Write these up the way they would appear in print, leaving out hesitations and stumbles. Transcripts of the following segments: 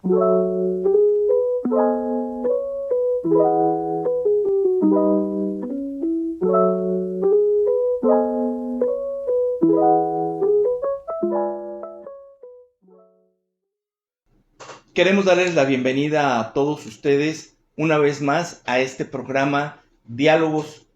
Queremos darles la bienvenida a todos ustedes una vez más a este programa Diálogos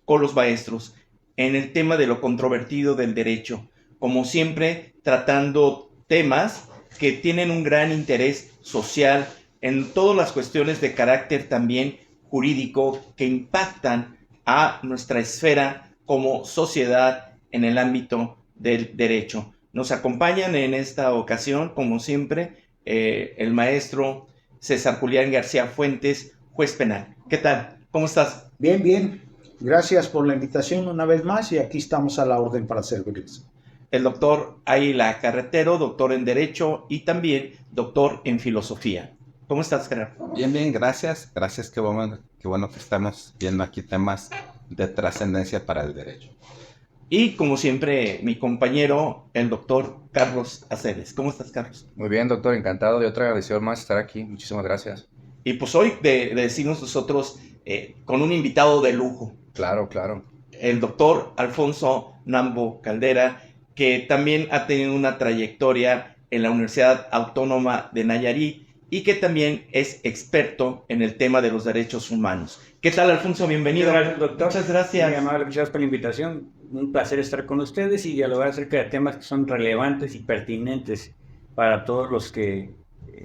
con los Maestros en el tema de lo controvertido del derecho. Como siempre, tratando temas que tienen un gran interés social en todas las cuestiones de carácter también jurídico que impactan a nuestra esfera como sociedad en el ámbito del derecho. Nos acompañan en esta ocasión, como siempre, el maestro César Julián García Fuentes, juez penal. ¿Qué tal? ¿Cómo estás? Bien, bien. Gracias por la invitación una vez más y aquí estamos a la orden para servirles. El doctor Águila Carretero, doctor en Derecho y también doctor en Filosofía. ¿Cómo estás, Gerardo? Bien, bien, gracias. Gracias, qué bueno que estamos viendo aquí temas de trascendencia para el derecho. Y como siempre, mi compañero, el doctor Carlos Aceves. ¿Cómo estás, Carlos? Muy bien, doctor, encantado de otra edición más estar aquí. Muchísimas gracias. Y pues hoy decimos nosotros con un invitado de lujo. Claro, claro. El doctor Alfonso Nambo Caldera, que también ha tenido una trayectoria en la Universidad Autónoma de Nayarit y que también es experto en el tema de los derechos humanos. ¿Qué tal, Alfonso? Bienvenido. Gracias, doctor. Muchas gracias. Muy amable, muchas gracias por la invitación. Un placer estar con ustedes y dialogar acerca de temas que son relevantes y pertinentes para todos los que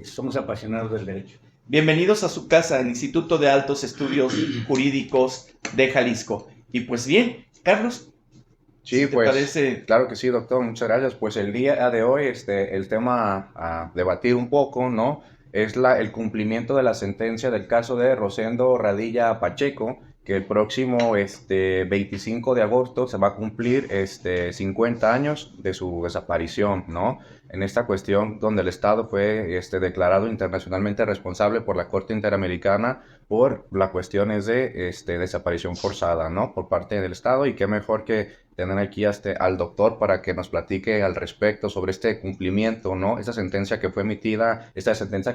somos apasionados del derecho. Bienvenidos a su casa, el Instituto de Altos Estudios Jurídicos de Jalisco. Y pues bien, Carlos. Sí, ¿te pues, parece? claro que sí, doctor, muchas gracias. Pues el día de hoy, el tema a debatir un poco, ¿no? Es el cumplimiento de la sentencia del caso de Rosendo Radilla Pacheco, que el próximo 25 de agosto se va a cumplir 50 años de su desaparición, ¿no? En esta cuestión donde el Estado fue declarado internacionalmente responsable por la Corte Interamericana por la cuestión de desaparición forzada, ¿no? Por parte del Estado, y qué mejor que tener aquí al doctor para que nos platique al respecto sobre este cumplimiento, ¿no? Esta sentencia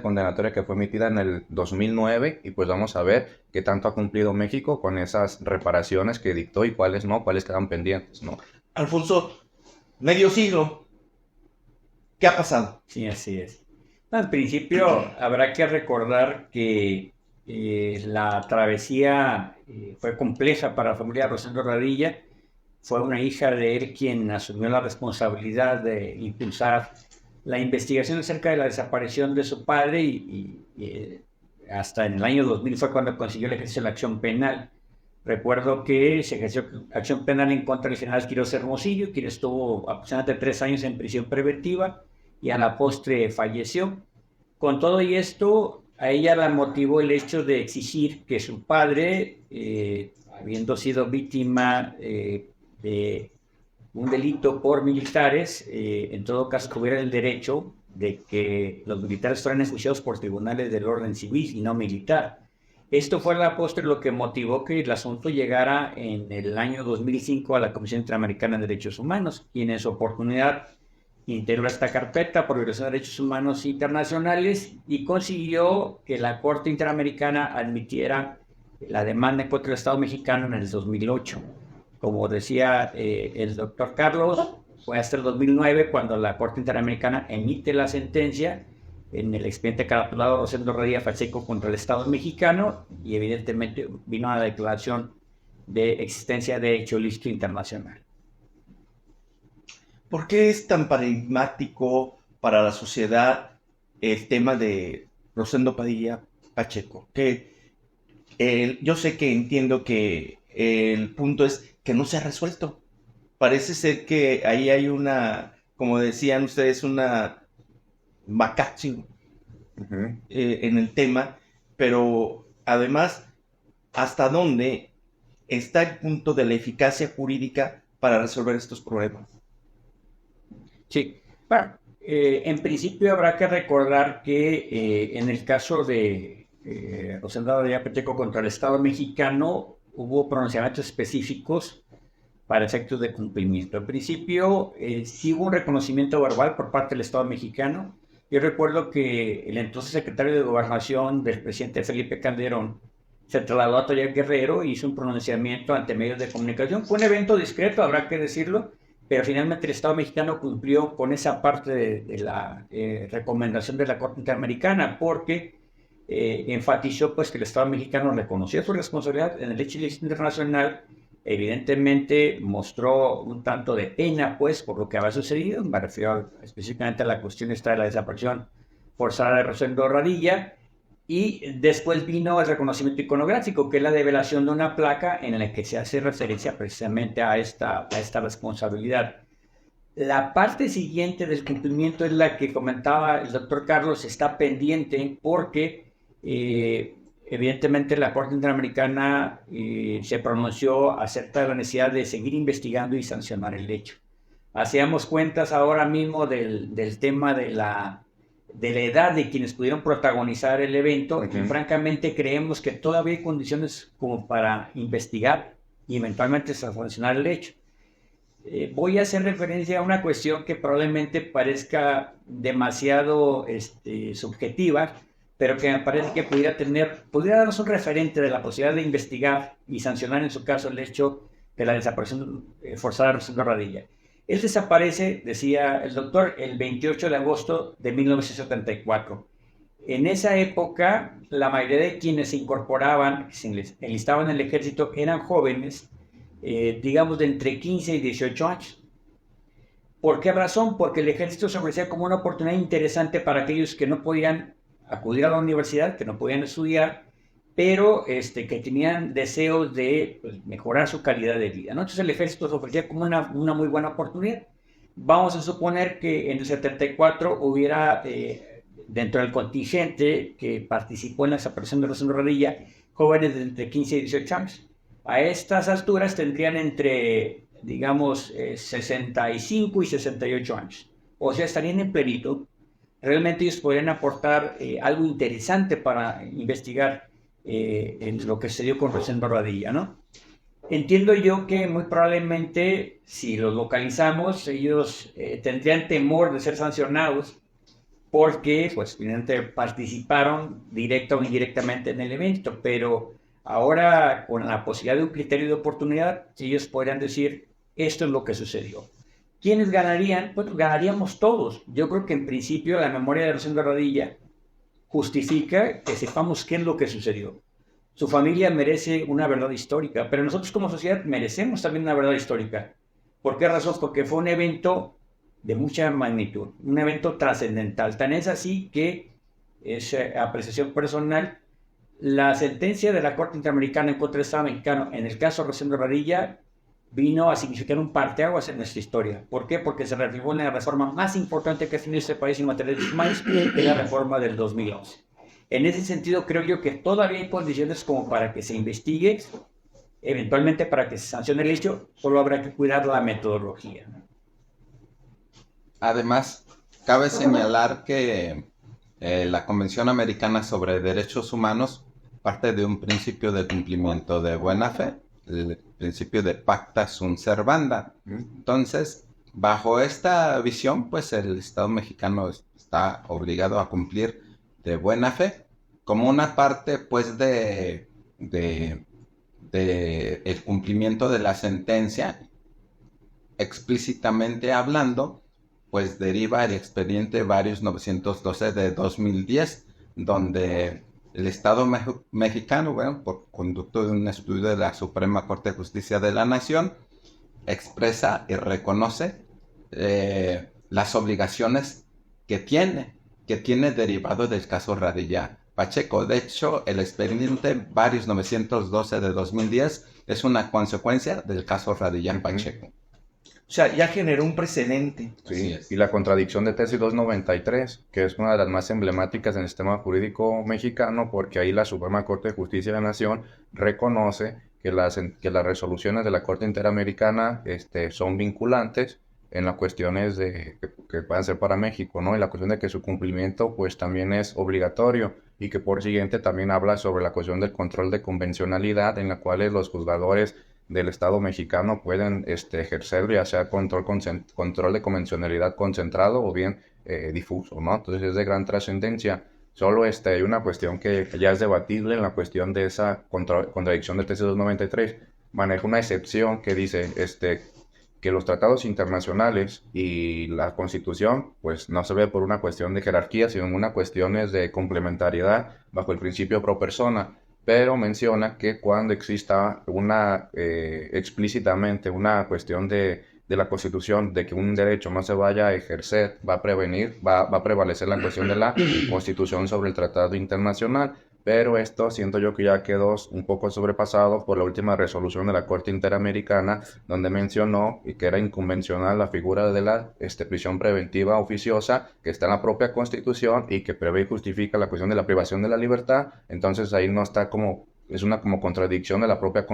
condenatoria que fue emitida en el 2009, y pues vamos a ver qué tanto ha cumplido México con esas reparaciones que dictó y cuáles no, cuáles quedan pendientes, ¿no? Alfonso, medio siglo. ¿Qué ha pasado? Sí, así es. Al principio habrá que recordar que la travesía fue compleja para la familia de Rosendo Radilla. Fue una hija de él quien asumió la responsabilidad de impulsar la investigación acerca de la desaparición de su padre y hasta en el año 2000 fue cuando consiguió el ejercicio de la acción penal. Recuerdo que se ejerció acción penal en contra del general Quirós Hermosillo, quien estuvo aproximadamente 3 años en prisión preventiva y a la postre falleció. Con todo y esto, a ella la motivó el hecho de exigir que su padre, habiendo sido víctima de un delito por militares, en todo caso tuviera el derecho de que los militares fueran enjuiciados por tribunales del orden civil y no militar. Esto fue a la postre lo que motivó que el asunto llegara en el año 2005 a la Comisión Interamericana de Derechos Humanos, quien en su oportunidad integró esta carpeta por violación de derechos humanos internacionales y consiguió que la Corte Interamericana admitiera la demanda contra el Estado mexicano en el 2008. Como decía el doctor Carlos, fue hasta el 2009 cuando la Corte Interamericana emite la sentencia en el expediente caratulado Rosendo Radilla Pacheco contra el Estado mexicano, y evidentemente vino a la declaración de existencia de hecho ilícito internacional. ¿Por qué es tan paradigmático para la sociedad el tema de Rosendo Padilla Pacheco? Yo sé que entiendo que el punto es que no se ha resuelto. Parece ser que ahí hay una, como decían ustedes, una vacatio en el tema, pero además, ¿hasta dónde está el punto de la eficacia jurídica para resolver estos problemas? Sí, bueno, en principio habrá que recordar que en el caso de Rosendo Radilla Pacheco contra el Estado mexicano hubo pronunciamientos específicos para efectos de cumplimiento. En principio, sí hubo un reconocimiento verbal por parte del Estado mexicano Yo recuerdo que el entonces secretario de Gobernación del presidente Felipe Calderón se trasladó a Toya Guerrero y hizo un pronunciamiento ante medios de comunicación. Fue un evento discreto, habrá que decirlo, pero finalmente el Estado mexicano cumplió con esa parte de la recomendación de la Corte Interamericana, porque enfatizó pues que el Estado mexicano reconocía su responsabilidad en el hecho internacional. Evidentemente mostró un tanto de pena pues por lo que había sucedido, me refiero específicamente a la cuestión esta de la desaparición forzada de Rosendo Radilla, y después vino el reconocimiento iconográfico, que es la develación de una placa en la que se hace referencia precisamente a esta responsabilidad. La parte siguiente del cumplimiento es la que comentaba el doctor Carlos, está pendiente porque evidentemente la Corte Interamericana se pronunció acerca de la necesidad de seguir investigando y sancionar el hecho. Hacíamos cuentas ahora mismo del tema de la edad de quienes pudieron protagonizar el evento, y francamente creemos que todavía hay condiciones como para investigar y eventualmente sancionar el hecho. Voy a hacer referencia a una cuestión que probablemente parezca demasiado subjetiva, pero que me parece que pudiera darnos un referente de la posibilidad de investigar y sancionar en su caso el hecho de la desaparición forzada de Rosendo Radilla. Él desaparece, decía el doctor, el 28 de agosto de 1974. En esa época, la mayoría de quienes se incorporaban, se enlistaban en el ejército, eran jóvenes, digamos de entre 15 y 18 años. ¿Por qué razón? Porque el ejército se ofrecía como una oportunidad interesante para aquellos que no podían acudir a la universidad, que no podían estudiar, pero que tenían deseos de mejorar su calidad de vida, ¿no? Entonces el ejército se ofrecía como una muy buena oportunidad. Vamos a suponer que en el 74 hubiera, dentro del contingente que participó en la desaparición de Rosendo Radilla, jóvenes de entre 15 y 18 años. A estas alturas tendrían entre, digamos, 65 y 68 años. O sea, estarían en plenitud. Realmente ellos podrían aportar algo interesante para investigar en lo que se dio con Rosendo Radilla, ¿no? Entiendo yo que muy probablemente si los localizamos ellos tendrían temor de ser sancionados porque pues evidentemente participaron directa o indirectamente en el evento, pero ahora con la posibilidad de un criterio de oportunidad ellos podrían decir esto es lo que sucedió. ¿Quiénes ganarían? Pues ganaríamos todos. Yo creo que en principio la memoria de Rosendo Radilla justifica que sepamos qué es lo que sucedió. Su familia merece una verdad histórica, pero nosotros como sociedad merecemos también una verdad histórica. ¿Por qué razón? Porque fue un evento de mucha magnitud, un evento trascendental. Tan es así que, es apreciación personal, la sentencia de la Corte Interamericana en contra del Estado mexicano en el caso de Rosendo Radilla vino a significar un parteaguas en nuestra historia. ¿Por qué? Porque se reafirmó en la reforma más importante que ha tenido este país en materia de derechos humanos, que es la reforma del 2011. En ese sentido, creo yo que todavía hay condiciones como para que se investigue, eventualmente para que se sancione el hecho, solo habrá que cuidar la metodología. Además, cabe señalar que la Convención Americana sobre Derechos Humanos parte de un principio de cumplimiento de buena fe, el principio de pacta sunt servanda. Entonces, bajo esta visión, pues el Estado mexicano está obligado a cumplir de buena fe, como una parte, pues, de el cumplimiento de la sentencia, explícitamente hablando, pues deriva el expediente Varios 912 de 2010, donde el Estado mexicano, bueno, por conducto de un estudio de la Suprema Corte de Justicia de la Nación, expresa y reconoce las obligaciones que tiene derivado del caso Radilla Pacheco. De hecho, el expediente Varios 912 de 2010 es una consecuencia del caso Radilla Pacheco. O sea, ya generó un precedente. Sí, y la contradicción de tesis 293, que es una de las más emblemáticas en el sistema jurídico mexicano, porque ahí la Suprema Corte de Justicia de la Nación reconoce que las resoluciones de la Corte Interamericana son vinculantes en las cuestiones que puedan ser para México, ¿no? Y la cuestión de que su cumplimiento pues también es obligatorio y que por siguiente también habla sobre la cuestión del control de convencionalidad en la cual los juzgadores del Estado mexicano pueden ejercer ya sea control de convencionalidad concentrado o bien difuso, ¿no? Entonces es de gran trascendencia. Solo hay una cuestión que ya es debatible en la cuestión de esa contradicción del TC 293. Maneja una excepción que dice que los tratados internacionales y la Constitución pues no se ve por una cuestión de jerarquía, sino en una cuestión de complementariedad bajo el principio pro persona, pero menciona que cuando exista explícitamente una cuestión de la Constitución de que un derecho no se vaya a ejercer, va a prevalecer la cuestión de la Constitución sobre el tratado internacional. Pero esto siento yo que ya quedó un poco sobrepasado por la última resolución de la Corte Interamericana, donde mencionó que era inconvencional la figura de la prisión preventiva oficiosa que está en la propia Constitución y que prevé y justifica la cuestión de la privación de la libertad. Entonces ahí no está es una contradicción de la propia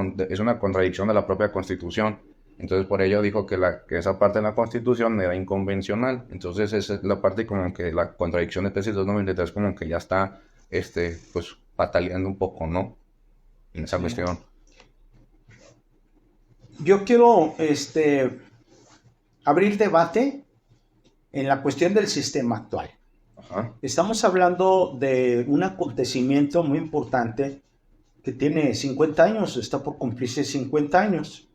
Constitución. Entonces por ello dijo que esa parte de la Constitución era inconvencional. Entonces esa es la parte como que la contradicción de tesis 293 como que ya está pues pataleando un poco, ¿no? En esa cuestión. Yo quiero abrir debate en la cuestión del sistema actual. Ajá. Estamos hablando de un acontecimiento muy importante que tiene 50 años, está por cumplirse 50 años.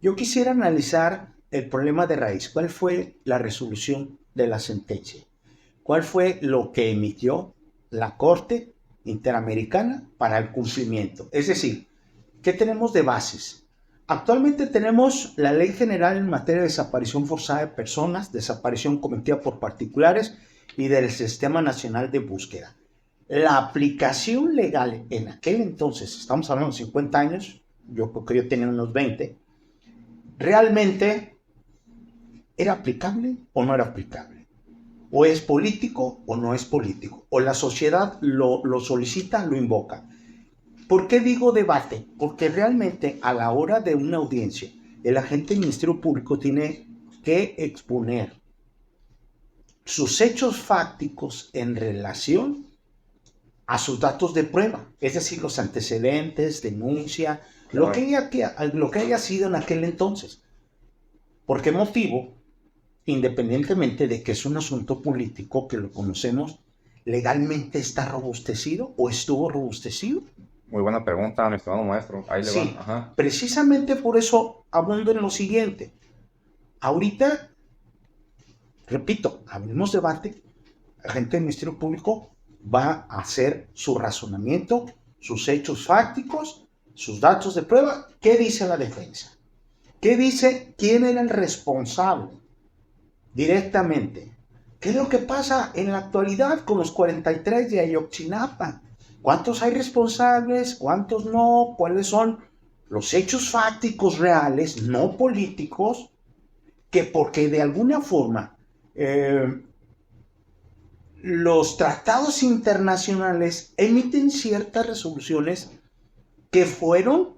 Yo quisiera analizar el problema de raíz. ¿Cuál fue la resolución de la sentencia? ¿Cuál fue lo que emitió la Corte Interamericana para el cumplimiento? Es decir, ¿qué tenemos de bases? Actualmente tenemos la Ley General en materia de desaparición forzada de personas, desaparición cometida por particulares y del Sistema Nacional de Búsqueda. La aplicación legal en aquel entonces, estamos hablando de 50 años, yo creo que yo tenía unos 20, ¿realmente era aplicable o no era aplicable? ¿O es político o no es político? ¿O la sociedad lo solicita, lo invoca? ¿Por qué digo debate? Porque realmente a la hora de una audiencia, el agente del Ministerio Público tiene que exponer sus hechos fácticos en relación a sus datos de prueba, es decir, los antecedentes, denuncia, lo que haya sido en aquel entonces. ¿Por qué motivo? Independientemente de que es un asunto político que lo conocemos, ¿legalmente está robustecido o estuvo robustecido? Muy buena pregunta, mi estimado maestro. Ahí le Sí, va. Ajá. precisamente por eso abundó en lo siguiente. Ahorita, repito, abrimos debate, la gente del Ministerio Público va a hacer su razonamiento, sus hechos fácticos, sus datos de prueba. ¿Qué dice la defensa? ¿Qué dice quién era el responsable directamente? ¿Qué es lo que pasa en la actualidad con los 43 de Ayotzinapa? ¿Cuántos hay responsables? ¿Cuántos no? ¿Cuáles son los hechos fácticos reales, no políticos? Que porque de alguna forma los tratados internacionales emiten ciertas resoluciones que fueron,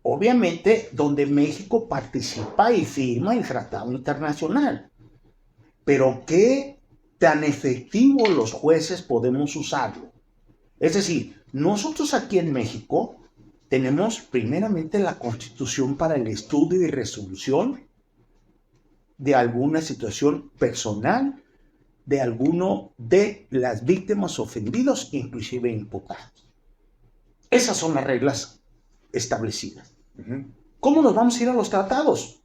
obviamente, donde México participa y firma el tratado internacional. Pero ¿qué tan efectivo los jueces podemos usarlo? Es decir, nosotros aquí en México tenemos primeramente la Constitución para el estudio y resolución de alguna situación personal de alguno de las víctimas ofendidos, inclusive imputados. Esas son las reglas establecidas. ¿Cómo nos vamos a ir a los tratados?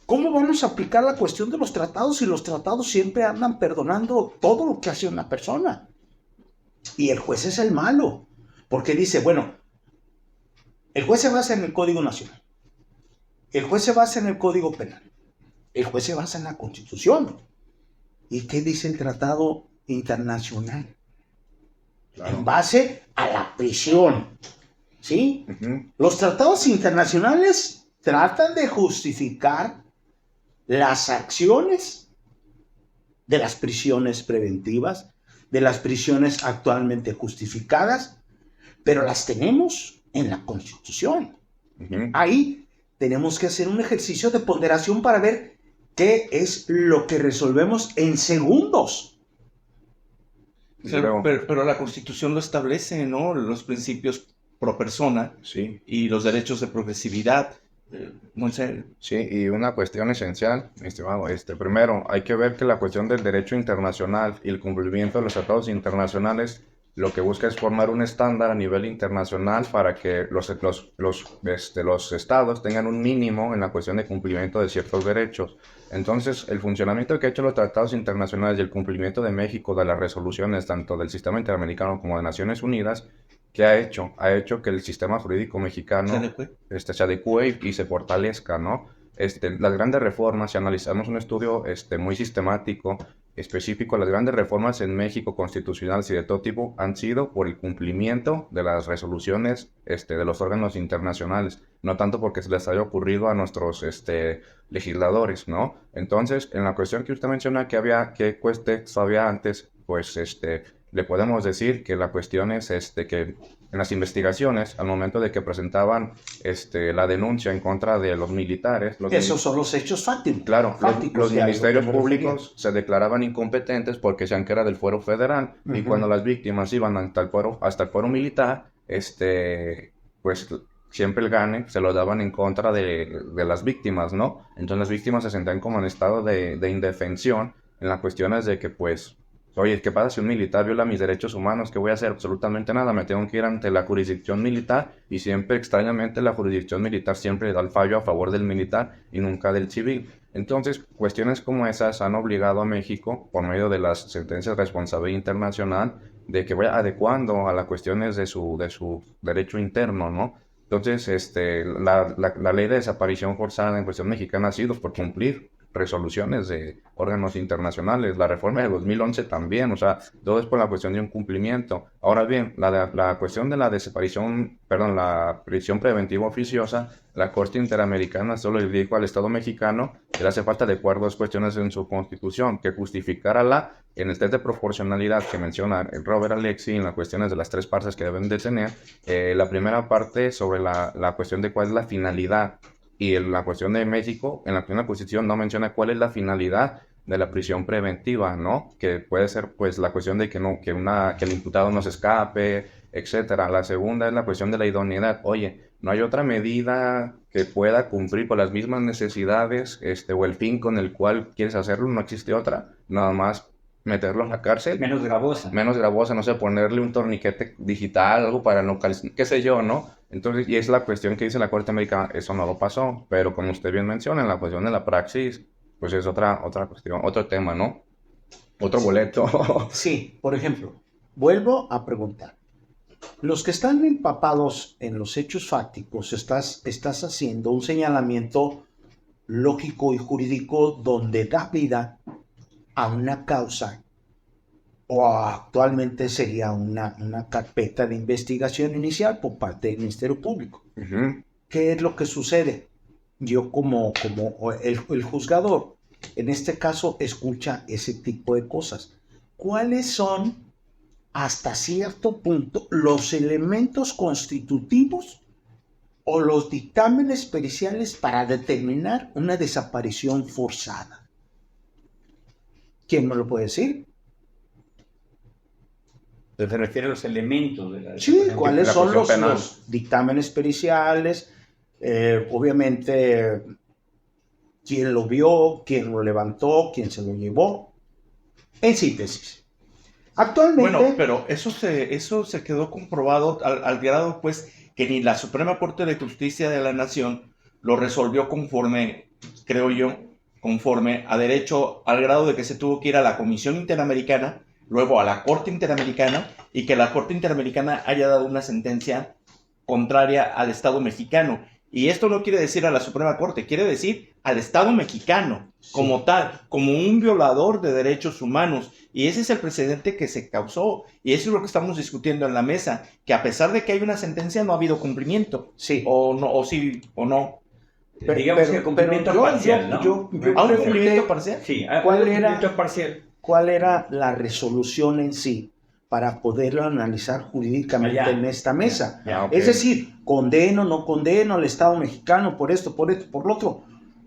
¿Cómo vamos a aplicar la cuestión de los tratados si los tratados siempre andan perdonando todo lo que hace una persona? Y el juez es el malo, porque dice, bueno, el juez se basa en el Código Nacional, el juez se basa en el Código Penal, el juez se basa en la Constitución. ¿Y qué dice el Tratado Internacional? Claro. En base a la prisión, ¿sí? Los tratados internacionales tratan de justificar las acciones de las prisiones preventivas, de las prisiones actualmente justificadas, pero las tenemos en la Constitución. Ahí tenemos que hacer un ejercicio de ponderación para ver qué es lo que resolvemos en segundos. Pero la Constitución lo establece, ¿no? Los principios pro persona, sí, y los derechos de progresividad. muy serio. Sí, y una cuestión esencial, mi estimado, primero, hay que ver que la cuestión del derecho internacional y el cumplimiento de los tratados internacionales lo que busca es formar un estándar a nivel internacional para que los estados tengan un mínimo en la cuestión de cumplimiento de ciertos derechos. Entonces, el funcionamiento que ha hecho los tratados internacionales y el cumplimiento de México de las resoluciones tanto del sistema interamericano como de Naciones Unidas, ¿qué ha hecho? Ha hecho que el sistema jurídico mexicano se adecue y se fortalezca, ¿no? Las grandes reformas, si analizamos un estudio muy sistemático, específico, las grandes reformas en México constitucionales y de todo tipo han sido por el cumplimiento de las resoluciones de los órganos internacionales, no tanto porque se les haya ocurrido a nuestros legisladores, ¿no? Entonces, en la cuestión que usted menciona que texto había antes, pues le podemos decir que la cuestión es que en las investigaciones, al momento de que presentaban la denuncia en contra de los militares... Esos son los hechos fácticos. Claro, los ministerios públicos se declaraban incompetentes porque decían que era del fuero federal, y cuando las víctimas iban hasta el fuero militar, pues siempre el gane se lo daban en contra de las víctimas, ¿no? Entonces las víctimas se sentían como en estado de indefensión en las cuestiones de que, pues... Oye, ¿qué pasa si un militar viola mis derechos humanos? ¿Qué voy a hacer? Absolutamente nada. Me tengo que ir ante la jurisdicción militar y siempre, extrañamente, la jurisdicción militar siempre da el fallo a favor del militar y nunca del civil. Entonces, cuestiones como esas han obligado a México, por medio de las sentencias de responsabilidad internacional, de que vaya adecuando a las cuestiones de su derecho interno, ¿no? Entonces, la ley de desaparición forzada en cuestión mexicana ha sido por cumplir resoluciones de órganos internacionales, la reforma de 2011 también, o sea, todo es por la cuestión de un cumplimiento. Ahora bien, la cuestión de la la prisión preventiva oficiosa, la Corte Interamericana solo le dijo al Estado mexicano que le hace falta adecuar dos cuestiones en su constitución, que justificara en el test de proporcionalidad que menciona el Robert Alexy, en las cuestiones de las tres partes que deben de tener, la primera parte sobre la cuestión de cuál es la finalidad. Y en la cuestión de México, en la primera posición no menciona cuál es la finalidad de la prisión preventiva, ¿no? Que puede ser, pues, la cuestión de que el imputado no se escape, etcétera. La segunda es la cuestión de la idoneidad. Oye, ¿no hay otra medida que pueda cumplir con las mismas necesidades, o el fin con el cual quieres hacerlo? ¿No existe otra? Nada más meterlo en la cárcel. Menos gravosa. Menos gravosa, no sé, ponerle un torniquete digital, algo para localizar, qué sé yo, ¿no? Entonces, y es la cuestión que dice la Corte Americana, eso no lo pasó, pero como usted bien menciona, en la cuestión de la praxis, pues es otra cuestión, otro tema, ¿no? Otro boleto. Sí, por ejemplo, vuelvo a preguntar. Los que están empapados en los hechos fácticos, estás haciendo un señalamiento lógico y jurídico donde da vida a una causa, o actualmente sería una carpeta de investigación inicial por parte del Ministerio Público. ¿Qué es lo que sucede? Yo como el juzgador, en este caso, escucha ese tipo de cosas. ¿Cuáles son, hasta cierto punto, los elementos constitutivos o los dictámenes periciales para determinar una desaparición forzada? ¿Quién me lo puede decir? Se refiere a los elementos de la... Sí, ¿cuáles son los dictámenes periciales? Obviamente, quién lo vio, quién lo levantó, quién se lo llevó. En síntesis. Actualmente... Bueno, pero eso se quedó comprobado al grado, pues, que ni la Suprema Corte de Justicia de la Nación lo resolvió conforme, creo yo, conforme a derecho, al grado de que se tuvo que ir a la Comisión Interamericana, luego a la Corte Interamericana, y que la Corte Interamericana haya dado una sentencia contraria al Estado mexicano. Y esto no quiere decir a la Suprema Corte, quiere decir al Estado mexicano, como tal, como un violador de derechos humanos. Y ese es el precedente que se causó, y eso es lo que estamos discutiendo en la mesa, que a pesar de que hay una sentencia no ha habido cumplimiento, sí o no, o sí o no. Digamos que el cumplimiento parcial, ¿no? Yo ¿Un cumplimiento parcial? Sí, cumplimiento parcial. ¿Cuál era la resolución en sí para poderlo analizar jurídicamente en esta mesa? Okay. Es decir, condeno, no condeno al Estado mexicano por esto, por lo otro.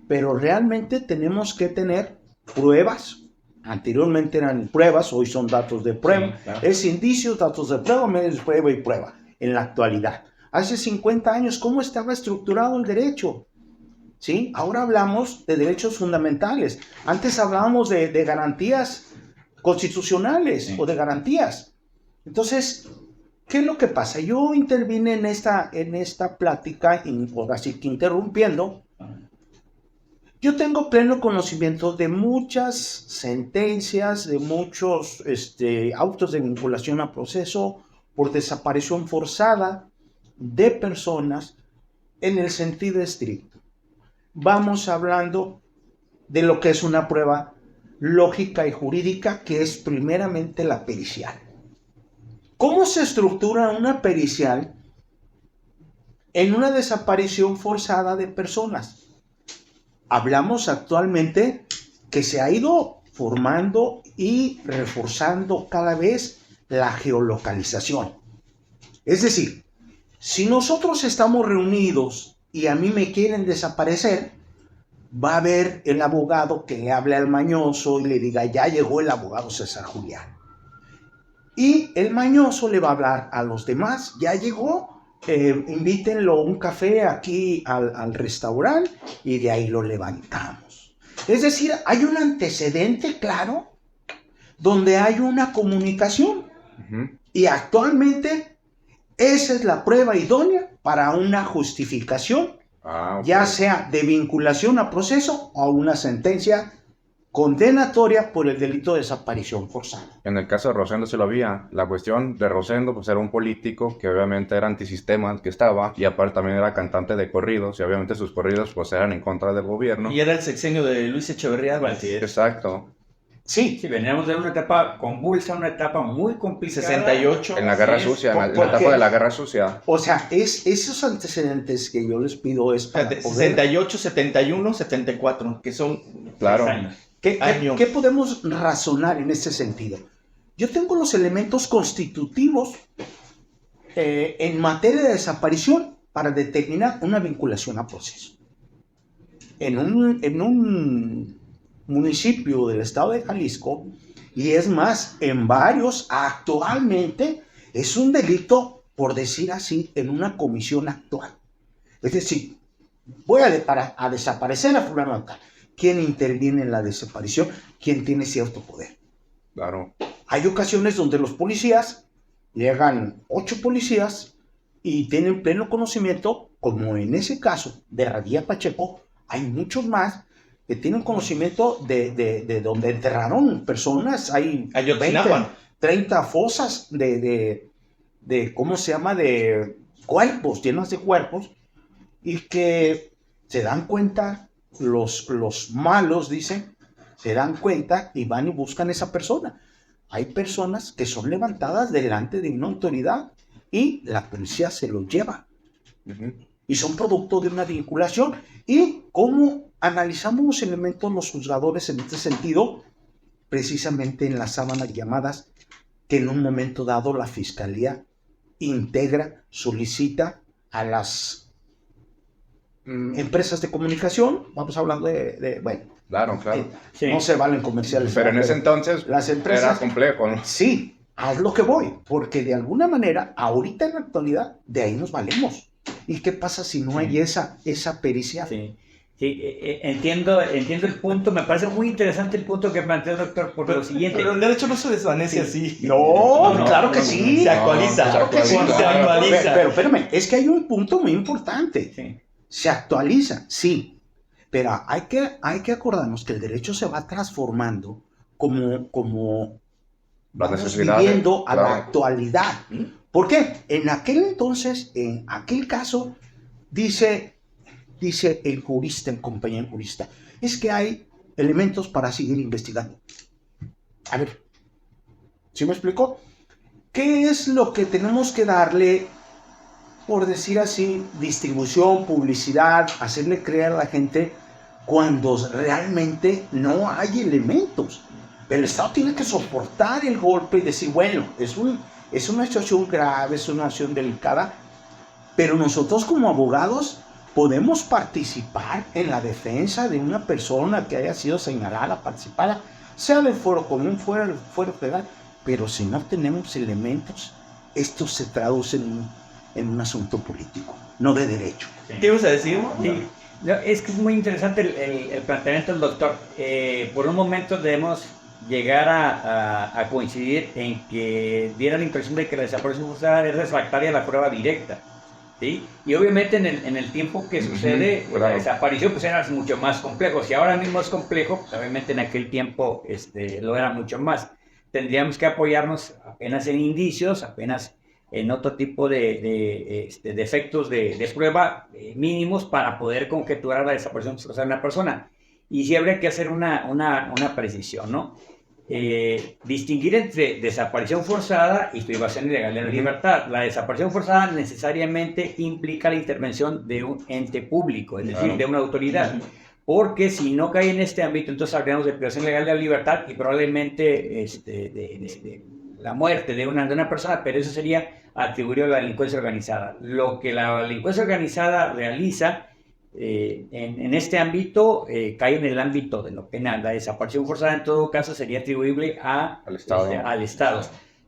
Pero realmente tenemos que tener pruebas. Anteriormente eran pruebas, hoy son datos de prueba. Sí, claro. Es indicios, datos de prueba, medios de prueba y prueba. En la actualidad. Hace 50 años, ¿cómo estaba estructurado el derecho? ¿sí? Ahora hablamos de derechos fundamentales. Antes hablábamos de garantías constitucionales o de garantías. Entonces, ¿qué es lo que pasa? Yo intervine en esta plática, ahora sí que interrumpiendo. Yo tengo pleno conocimiento de muchas sentencias, de muchos autos de vinculación a proceso por desaparición forzada de personas en el sentido estricto. Vamos hablando de lo que es una prueba lógica y jurídica, que es primeramente la pericial. ¿Cómo se estructura una pericial en una desaparición forzada de personas? Hablamos actualmente que se ha ido formando y reforzando cada vez la geolocalización. Es decir, si nosotros estamos reunidos y a mí me quieren desaparecer, va a haber el abogado que le hable al mañoso y le diga, ya llegó el abogado César Julián. Y el mañoso le va a hablar a los demás, ya llegó, invítenlo a un café aquí al restaurante y de ahí lo levantamos. Es decir, hay un antecedente claro donde hay una comunicación. Y actualmente esa es la prueba idónea para una justificación, ya sea de vinculación a proceso o una sentencia condenatoria por el delito de desaparición forzada. En el caso de Rosendo se lo había. La cuestión de Rosendo pues era un político que obviamente era antisistema que estaba, y aparte también era cantante de corridos, y obviamente sus corridos pues eran en contra del gobierno. Y era el sexenio de Luis Echeverría. Exacto. Sí, veníamos de una etapa convulsa, una etapa muy complicada. 68. En la Guerra Sucia, en la etapa de la Guerra Sucia. O sea, esos antecedentes que yo les pido es para poder... 68, 71, 74, que son... Claro. 6 años. ¿Qué podemos razonar en este sentido? Yo tengo los elementos constitutivos en materia de desaparición para determinar una vinculación a proceso. En un municipio del estado de Jalisco, y es más, en varios, actualmente es un delito, por decir así, en una comisión actual. Es decir, voy a desaparecer a fulano tal. ¿Quién interviene en la desaparición? ¿Quién tiene cierto poder? Claro. Hay ocasiones donde los policías, llegan 8 policías y tienen pleno conocimiento, como en ese caso de Radilla Pacheco, hay muchos más que tienen conocimiento de donde enterraron personas. Hay 20, 30 fosas de ¿cómo se llama? De cuerpos, llenas de cuerpos, y que se dan cuenta. Los malos, dicen, se dan cuenta y van y buscan a esa persona. Hay personas que son levantadas delante de una autoridad y la policía se los lleva. Y son producto de una vinculación. ¿Y cómo analizamos los elementos los juzgadores en este sentido? Precisamente en las sábanas llamadas que en un momento dado la fiscalía integra, solicita a las empresas de comunicación. Vamos hablando bueno. Claro. Sí. No se valen comerciales. Pero en ese entonces las empresas, era complejo, ¿no? Sí, haz lo que voy, porque de alguna manera, ahorita en la actualidad, de ahí nos valemos. ¿Y qué pasa si no hay esa pericia? Sí. Entiendo el punto. Me parece muy interesante el punto que planteó, doctor, por lo siguiente. Pero el derecho no se desvanece así. No, claro que sí. Se actualiza. Claro que sí. Se actualiza. Pero espérame, es que hay un punto muy importante. Sí. Se actualiza, sí. Pero hay que acordarnos que el derecho se va transformando como vamos viviendo a la actualidad. ¿Por qué? En aquel entonces, en aquel caso, dice el jurista, el compañero jurista, es que hay elementos para seguir investigando. A ver, ¿sí me explico? ¿Qué es lo que tenemos que darle, por decir así, distribución, publicidad, hacerle creer a la gente cuando realmente no hay elementos? Pero el Estado tiene que soportar el golpe y decir, bueno, es una situación grave, es una situación delicada, pero nosotros como abogados podemos participar en la defensa de una persona que haya sido señalada, participada, sea del foro común, fuera del foro federal, pero si no tenemos elementos, esto se traduce en un asunto político, no de derecho. ¿Qué ibas a decir? Sí. No, es que es muy interesante el planteamiento del doctor. Por un momento debemos llegar a coincidir en que diera la impresión de que la desaparición forzada es refractaria a la prueba directa, ¿sí? Y obviamente en el tiempo que sucede, claro. la desaparición pues era mucho más complejo. Si ahora mismo es complejo, pues, obviamente en aquel tiempo lo era mucho más. Tendríamos que apoyarnos apenas en indicios, apenas en otro tipo de efectos de prueba mínimos para poder conjeturar la desaparición forzada de una persona. Y sí habría que hacer una precisión, ¿no? Distinguir entre desaparición forzada y privación ilegal de la libertad. La desaparición forzada necesariamente implica la intervención de un ente público, es decir, de una autoridad. Porque si no cae en este ámbito, entonces hablaríamos de privación ilegal de la libertad y probablemente la muerte de una persona, pero eso sería atribuido a la delincuencia organizada. Lo que la delincuencia organizada realiza en este ámbito cae en el ámbito de lo penal. La desaparición forzada en todo caso sería atribuible al Estado.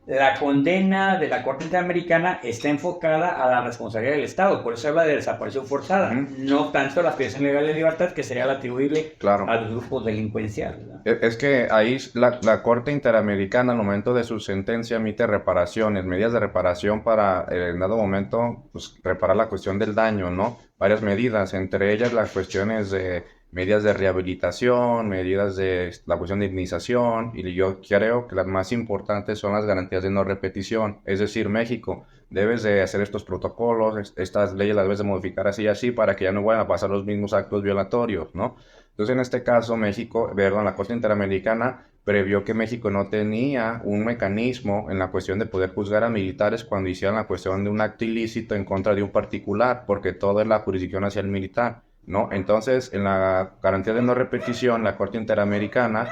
La condena de la Corte Interamericana está enfocada a la responsabilidad del Estado, por eso habla de desaparición forzada, no tanto la privación ilegal de libertad, que sería la atribuible a los grupos delincuenciales, ¿verdad? Es que ahí la Corte Interamericana al momento de su sentencia emite reparaciones, medidas de reparación para en dado momento pues, reparar la cuestión del daño, ¿no? Varias medidas, entre ellas las cuestiones de medidas de rehabilitación, medidas de la cuestión de indemnización, y yo creo que las más importantes son las garantías de no repetición. Es decir, México, debes de hacer estos protocolos, estas leyes las debes de modificar así y así para que ya no vayan a pasar los mismos actos violatorios, ¿no? Entonces, en este caso, la Corte Interamericana previó que México no tenía un mecanismo en la cuestión de poder juzgar a militares cuando hicieran la cuestión de un acto ilícito en contra de un particular, porque todo es la jurisdicción hacia el militar, ¿no? Entonces, en la garantía de no repetición, la Corte Interamericana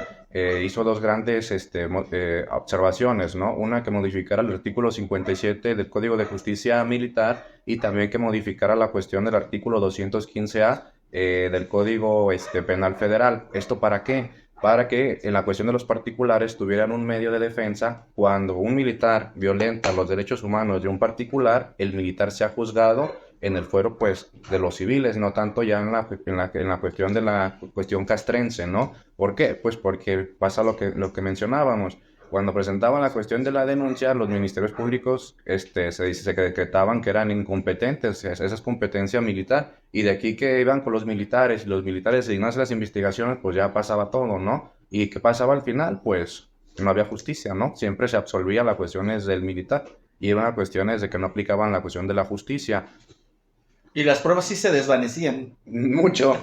hizo dos grandes observaciones, ¿no? Una que modificara el artículo 57 del Código de Justicia Militar y también que modificara la cuestión del artículo 215A del Código Penal Federal. ¿Esto para qué? Para que en la cuestión de los particulares tuvieran un medio de defensa cuando un militar violenta los derechos humanos de un particular, el militar sea juzgado en el fuero pues de los civiles, no tanto ya en la cuestión de la cuestión castrense, ¿no? ¿Por qué? Pues porque pasa lo que mencionábamos. Cuando presentaban la cuestión de la denuncia, los ministerios públicos se decretaban que eran incompetentes, esa es competencia militar, y de aquí que iban con los militares, y los militares se dignaban las investigaciones, pues ya pasaba todo, ¿no? ¿Y qué pasaba al final? Pues no había justicia, ¿no? Siempre se absolvía las cuestiones del militar, y iban a cuestiones de que no aplicaban la cuestión de la justicia. Y las pruebas sí se desvanecían. Mucho,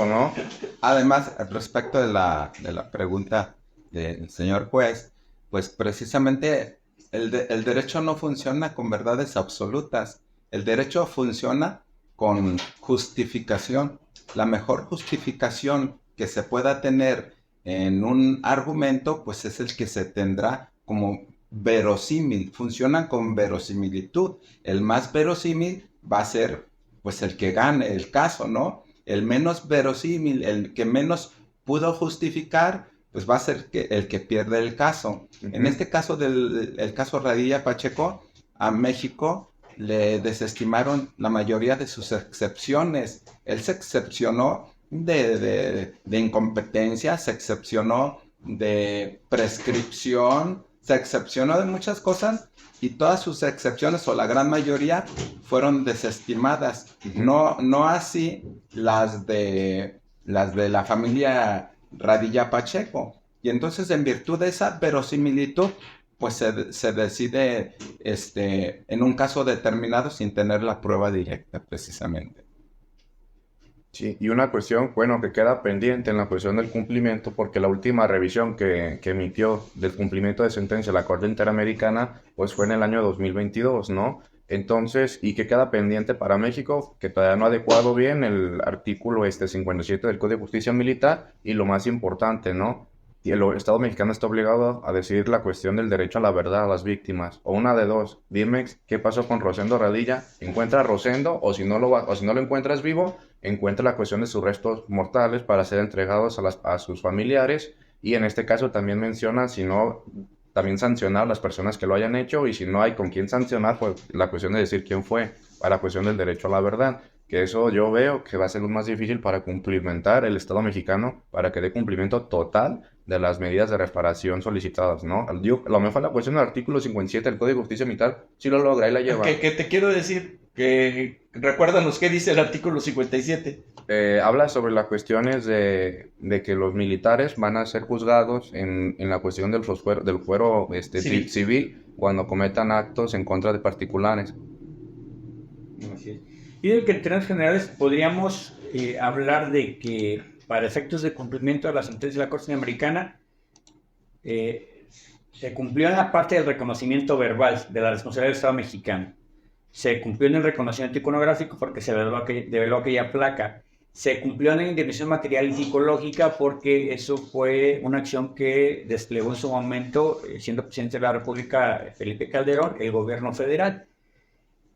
¿no? Además, respecto de la pregunta del señor juez, pues precisamente el derecho no funciona con verdades absolutas. El derecho funciona con justificación. La mejor justificación que se pueda tener en un argumento, pues es el que se tendrá como verosímil. Funcionan con verosimilitud. El más verosímil va a ser pues el que gane el caso, ¿no? El menos verosímil, el que menos pudo justificar, pues va a ser el que pierde el caso. Uh-huh. En este caso el caso Radilla Pacheco, a México le desestimaron la mayoría de sus excepciones. Él se excepcionó de incompetencia, se excepcionó de prescripción, se excepcionó de muchas cosas y todas sus excepciones o la gran mayoría fueron desestimadas. Uh-huh. No así las de la familia Radilla Pacheco. Y entonces, en virtud de esa verosimilitud, pues se decide en un caso determinado sin tener la prueba directa, precisamente. Sí, y una cuestión, bueno, que queda pendiente en la cuestión del cumplimiento, porque la última revisión que emitió del cumplimiento de sentencia la Corte Interamericana, pues fue en el año 2022, ¿no? Entonces, y que queda pendiente para México, que todavía no ha adecuado bien el artículo 57 del Código de Justicia Militar, y lo más importante, ¿no? Y el Estado mexicano está obligado a decidir la cuestión del derecho a la verdad a las víctimas. O una de dos, dime qué pasó con Rosendo Radilla, encuentra a Rosendo, o si no lo encuentras vivo, encuentra la cuestión de sus restos mortales para ser entregados a sus familiares, y en este caso también menciona, si no, también sancionar a las personas que lo hayan hecho, y si no hay con quién sancionar, pues la cuestión de decir quién fue, a la cuestión del derecho a la verdad. Que eso yo veo que va a ser lo más difícil para cumplimentar el Estado mexicano, para que dé cumplimiento total de las medidas de reparación solicitadas, ¿no? A lo mejor la cuestión del artículo 57 del Código de Justicia Militar sí lo logra y la lleva. Que te quiero decir que recuérdanos qué dice el artículo 57. Habla sobre las cuestiones de que los militares van a ser juzgados en la cuestión del fuero civil cuando cometan actos en contra de particulares. Así es. Y de que en términos generales podríamos hablar de que para efectos de cumplimiento de la sentencia de la Corte Interamericana se cumplió en la parte del reconocimiento verbal de la responsabilidad del Estado mexicano. Se cumplió en el reconocimiento iconográfico porque se develó aquella placa. Se cumplió en la indemnización material y psicológica porque eso fue una acción que desplegó en su momento, siendo presidente de la República Felipe Calderón, el gobierno federal.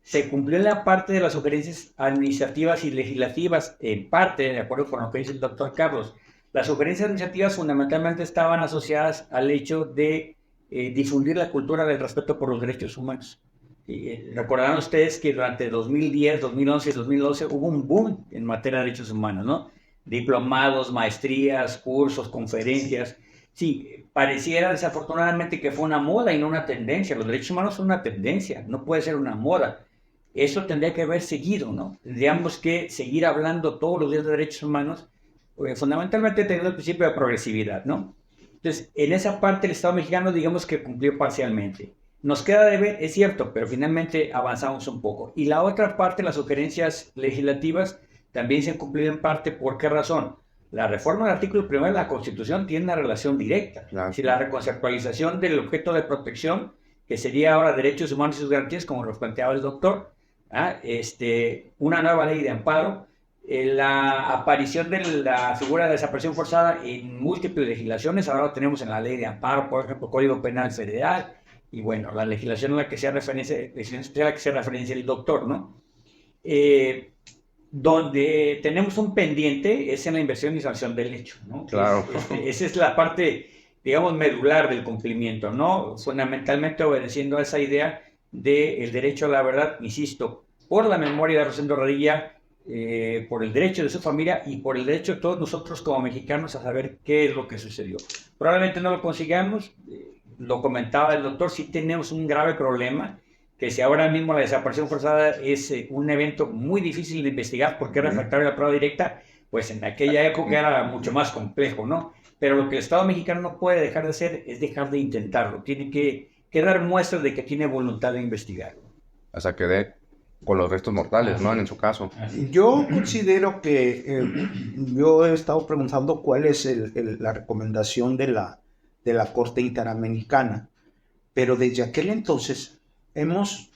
Se cumplió en la parte de las sugerencias administrativas y legislativas, en parte, de acuerdo con lo que dice el doctor Carlos. Las sugerencias administrativas fundamentalmente estaban asociadas al hecho de difundir la cultura del respeto por los derechos humanos. Recordarán ustedes que durante 2010, 2011 y 2012 hubo un boom en materia de derechos humanos, ¿no? Diplomados, maestrías, cursos, conferencias. Sí, pareciera desafortunadamente que fue una moda y no una tendencia. Los derechos humanos son una tendencia, no puede ser una moda. Eso tendría que haber seguido, ¿no? Tendríamos que seguir hablando todos los días de derechos humanos, fundamentalmente teniendo el principio de progresividad, ¿no? Entonces, en esa parte el Estado mexicano digamos que cumplió parcialmente. Nos queda de ver, es cierto, pero finalmente avanzamos un poco. Y la otra parte, las sugerencias legislativas, también se han cumplido en parte. ¿Por qué razón? La reforma del artículo 1 de la Constitución tiene una relación directa. Claro. Si la reconceptualización del objeto de protección, que sería ahora derechos humanos y sus garantías, como lo planteaba el doctor, una nueva ley de amparo, la aparición de la figura de desaparición forzada en múltiples legislaciones, ahora lo tenemos en la ley de amparo, por ejemplo, Código Penal Federal, y bueno, la legislación a la que se referencia, el doctor, ¿no? Donde tenemos un pendiente es en la inversión y sanción del hecho, ¿no? Claro. Esa es la parte, digamos, medular del cumplimiento, ¿no? Fundamentalmente obedeciendo a esa idea del derecho a la verdad, insisto, por la memoria de Rosendo Radilla, por el derecho de su familia y por el derecho de todos nosotros como mexicanos a saber qué es lo que sucedió. Probablemente no lo consigamos, lo comentaba el doctor, sí tenemos un grave problema, que si ahora mismo la desaparición forzada es un evento muy difícil de investigar porque es refractario a la prueba directa, pues en aquella época era mucho más complejo, ¿no? Pero lo que el Estado mexicano no puede dejar de hacer es dejar de intentarlo, tiene que dar muestras de que tiene voluntad de investigar. Hasta que dé con los restos mortales, ¿no? En su caso. Yo considero que yo he estado preguntando cuál es la recomendación de la Corte Interamericana, pero desde aquel entonces hemos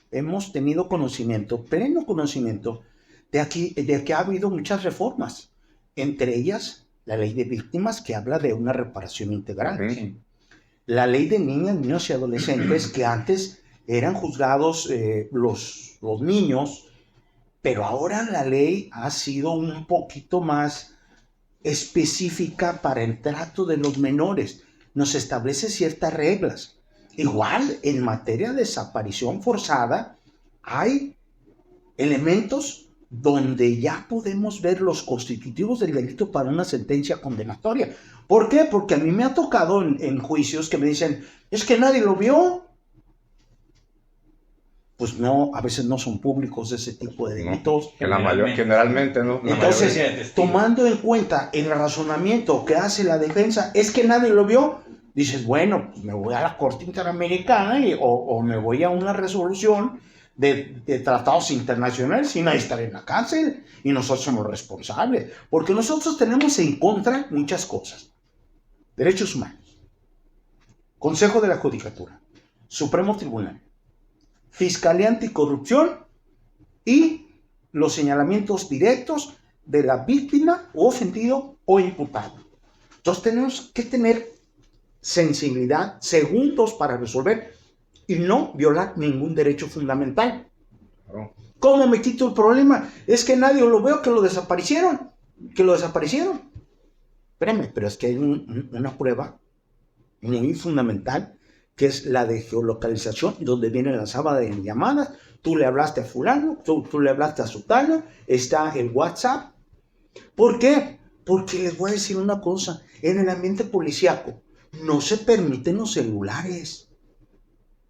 tenido conocimiento, pleno conocimiento, de que ha habido muchas reformas, entre ellas la ley de víctimas que habla de una reparación integral, Sí. la ley de niñas, niños y adolescentes que antes eran juzgados los niños, pero ahora la ley ha sido un poquito más específica para el trato de los menores. Nos establece ciertas reglas. Igual, en materia de desaparición forzada, hay elementos donde ya podemos ver los constitutivos del delito para una sentencia condenatoria. ¿Por qué? Porque a mí me ha tocado en juicios que me dicen, es que nadie lo vio. Pues no, a veces no son públicos ese tipo de delitos. No, generalmente, ¿no? Entonces, tomando en cuenta el razonamiento que hace la defensa, es que nadie lo vio, dices, bueno, pues me voy a la Corte Interamericana o me voy a una resolución de tratados internacionales y nadie estará en la cárcel y nosotros somos responsables, porque nosotros tenemos en contra muchas cosas. Derechos humanos, Consejo de la Judicatura, Supremo Tribunal, Fiscalía Anticorrupción y los señalamientos directos de la víctima o ofendido o imputado. Entonces tenemos que tener sensibilidad, segundos para resolver y no violar ningún derecho fundamental. ¿Cómo me quito el problema? Es que nadie lo veo, que lo desaparecieron. Espérame, pero es que hay una prueba muy fundamental que es la de geolocalización, donde viene la sábana de llamadas. Tú le hablaste a fulano, tú le hablaste a sutano, está el WhatsApp. ¿Por qué? Porque les voy a decir una cosa, en el ambiente policíaco no se permiten los celulares.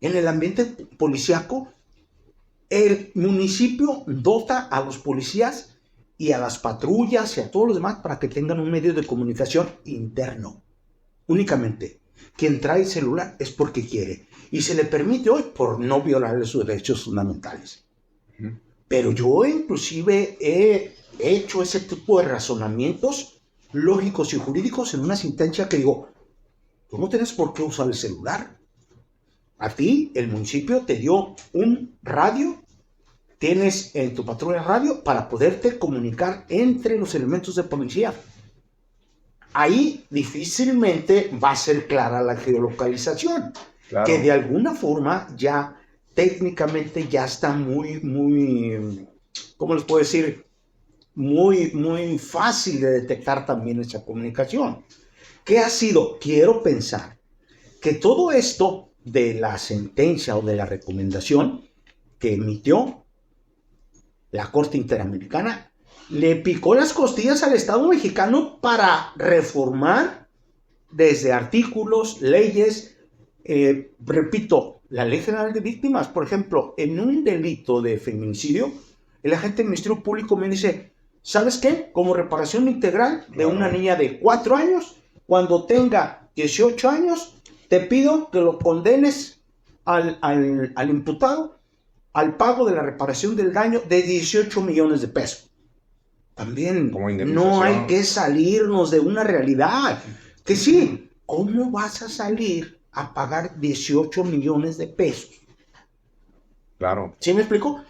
En el ambiente policíaco, el municipio dota a los policías y a las patrullas y a todos los demás para que tengan un medio de comunicación interno. Únicamente, quien trae celular es porque quiere. Y se le permite hoy por no violar sus derechos fundamentales. Pero yo inclusive he hecho ese tipo de razonamientos lógicos y jurídicos en una sentencia que digo, tú no tienes por qué usar el celular. A ti el municipio te dio un radio, tienes en tu patrulla radio para poderte comunicar entre los elementos de policía. Ahí difícilmente va a ser clara la geolocalización, Claro. que de alguna forma ya técnicamente ya está muy, ¿cómo les puedo decir? Muy fácil de detectar también esa comunicación. ¿Qué ha sido? Quiero pensar que todo esto de la sentencia o de la recomendación que emitió la Corte Interamericana le picó las costillas al Estado mexicano para reformar desde artículos, leyes, repito, la Ley General de Víctimas. Por ejemplo, en un delito de feminicidio, el agente del Ministerio Público me dice, ¿sabes qué? Como reparación integral de una niña de 4 años, cuando tenga 18 años, te pido que lo condenes al imputado al pago de la reparación del daño de 18 millones de pesos. También Como indemnización. no hay que salirnos de una realidad. Que sí, ¿cómo vas a salir a pagar 18 millones de pesos? Claro. ¿Sí me explico?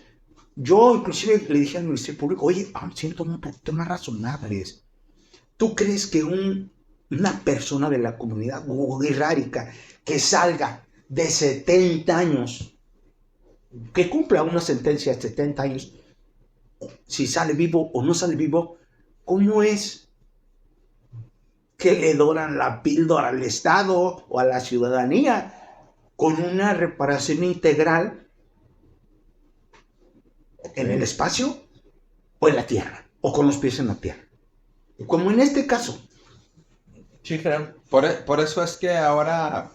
Yo inclusive le dije al Ministerio Público, oye, siento un poquito más razonables. ¿Tú crees que una persona de la comunidad guerrárica que salga de 70 años, que cumpla una sentencia de 70 años, si sale vivo o no sale vivo, cómo es que le doran la píldora al Estado o a la ciudadanía con una reparación integral en el espacio o en la tierra, o con los pies en la tierra? Como en este caso. Sí, claro. Por eso es que ahora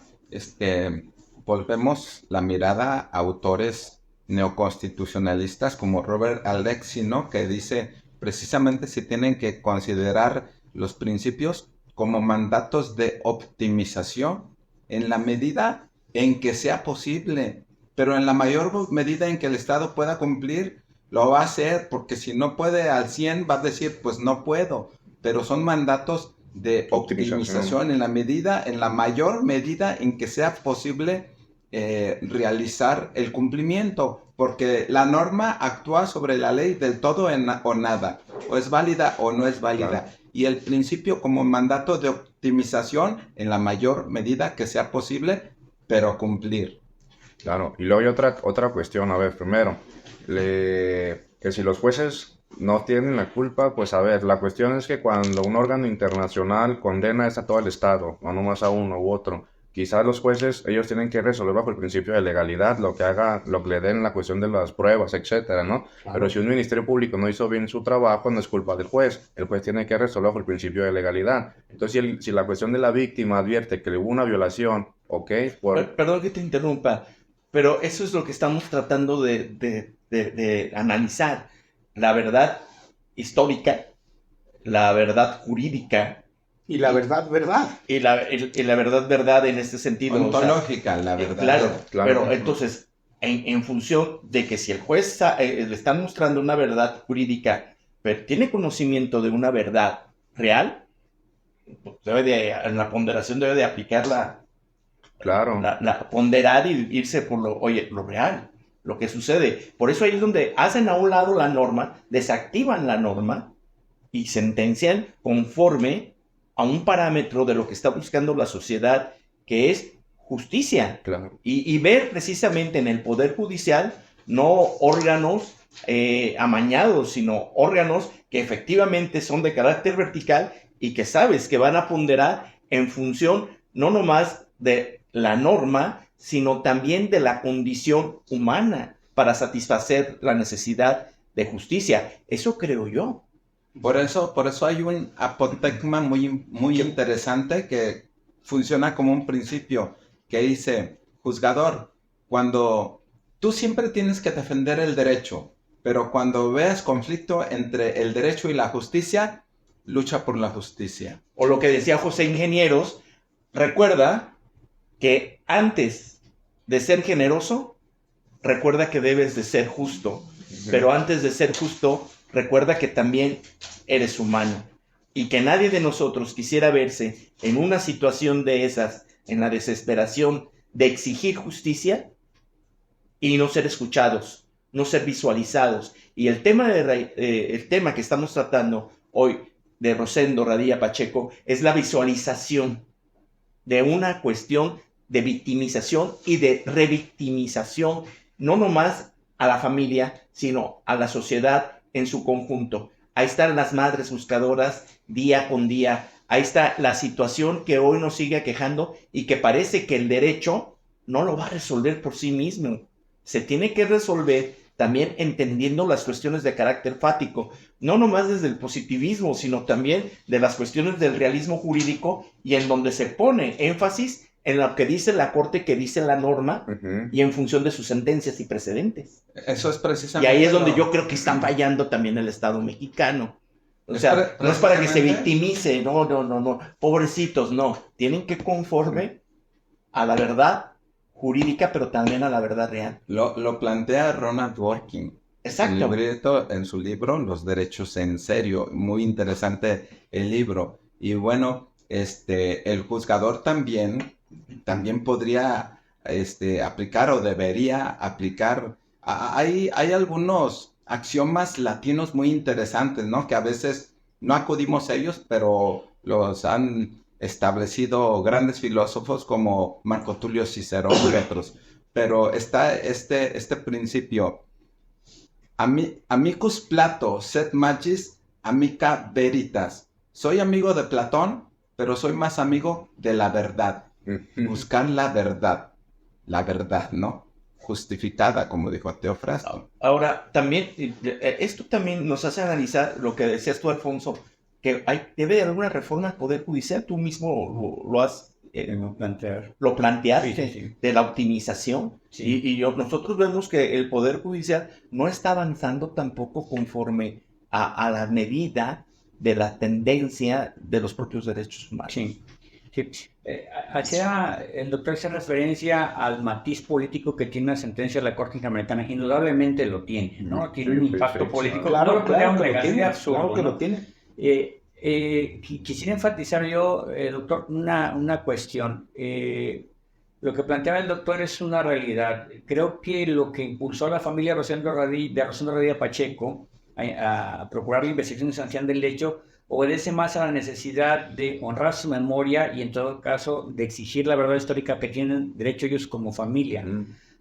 volvemos la mirada a autores neoconstitucionalistas como Robert Alexi, ¿no? Que dice precisamente si tienen que considerar los principios como mandatos de optimización en la medida en que sea posible, pero en la mayor medida en que el Estado pueda cumplir, lo va a hacer, porque si no puede al 100 va a decir, pues no puedo, pero son mandatos de optimización en la mayor medida en que sea posible realizar el cumplimiento, porque la norma actúa sobre la ley del todo o nada, o es válida o no es válida, claro. Y el principio como mandato de optimización en la mayor medida que sea posible, pero cumplir. Claro, y luego hay otra cuestión, a ver, primero, que si los jueces no tienen la culpa, pues a ver, la cuestión es que cuando un órgano internacional condena es a todo el Estado, no nomás a uno u otro. Quizás los jueces, ellos tienen que resolver bajo el principio de legalidad, lo que le den la cuestión de las pruebas, etcétera, ¿no? Claro. Pero si un ministerio público no hizo bien su trabajo, no es culpa del juez. El juez tiene que resolver bajo el principio de legalidad. Entonces, si la cuestión de la víctima advierte que hubo una violación, ¿ok? Perdón que te interrumpa, pero eso es lo que estamos tratando de analizar. La verdad histórica, la verdad jurídica, y la verdad. Y la verdad en este sentido. Ontológica, o sea, la verdad. Claro. Pero entonces, en función de que si el juez le está mostrando una verdad jurídica, pero tiene conocimiento de una verdad real, pues en la ponderación debe de aplicarla. Claro. La ponderar y irse por lo real, lo que sucede. Por eso ahí es donde hacen a un lado la norma, desactivan la norma y sentencian conforme a un parámetro de lo que está buscando la sociedad, que es justicia. Claro. Y ver precisamente en el Poder Judicial no órganos amañados, sino órganos que efectivamente son de carácter vertical y que sabes que van a ponderar en función no nomás de la norma, sino también de la condición humana para satisfacer la necesidad de justicia. Eso creo yo. Por eso hay un apotegma muy interesante que funciona como un principio que dice, juzgador, cuando tú siempre tienes que defender el derecho, pero cuando veas conflicto entre el derecho y la justicia, lucha por la justicia. O lo que decía José Ingenieros, recuerda que antes de ser generoso, recuerda que debes de ser justo, pero antes de ser justo, recuerda que también eres humano y que nadie de nosotros quisiera verse en una situación de esas, en la desesperación de exigir justicia y no ser escuchados, no ser visualizados. Y el tema que estamos tratando hoy de Rosendo Radilla Pacheco es la visualización de una cuestión de victimización y de revictimización, no nomás a la familia, sino a la sociedad en su conjunto. Ahí están las madres buscadoras día con día. Ahí está la situación que hoy nos sigue aquejando y que parece que el derecho no lo va a resolver por sí mismo. Se tiene que resolver también entendiendo las cuestiones de carácter fático, no nomás desde el positivismo, sino también de las cuestiones del realismo jurídico y en donde se pone énfasis en lo que dice la Corte, que dice la norma, y en función de sus sentencias y precedentes. Eso es precisamente... Y ahí es donde yo creo que está fallando también el Estado mexicano. O sea, no es para que se victimice, no, pobrecitos, no. Tienen que conforme a la verdad jurídica, pero también a la verdad real. Lo plantea Ronald Dworkin. Exacto. En su libro, Los derechos en serio. Muy interesante el libro. Y bueno, el juzgador también podría aplicar o debería aplicar. Hay algunos axiomas latinos muy interesantes, ¿no? Que a veces no acudimos a ellos, pero los han establecido grandes filósofos como Marco Tulio Cicerón y otros. Pero está este principio. Amicus Plato, sed magis amica veritas. Soy amigo de Platón, pero soy más amigo de la verdad. Buscar la verdad, ¿no? Justificada, como dijo Teofrasto. Ahora, también, esto también nos hace analizar lo que decías tú, Alfonso, que debe haber una reforma al Poder Judicial. Tú mismo lo has... lo planteaste, sí. De la optimización. Sí. Y nosotros vemos que el Poder Judicial no está avanzando tampoco conforme a la medida de la tendencia de los propios derechos humanos. Sí. El doctor hace referencia al matiz político que tiene la sentencia de la Corte Interamericana. Indudablemente lo tiene, ¿no? Tiene un impacto político. Claro, Claro que lo tiene. Quisiera enfatizar yo, doctor, una cuestión. Lo que planteaba el doctor es una realidad. Creo que lo que impulsó a la familia de Rosendo Radilla Pacheco a procurar la investigación sustancial del hecho obedece más a la necesidad de honrar su memoria y en todo caso de exigir la verdad histórica que tienen derecho ellos como familia.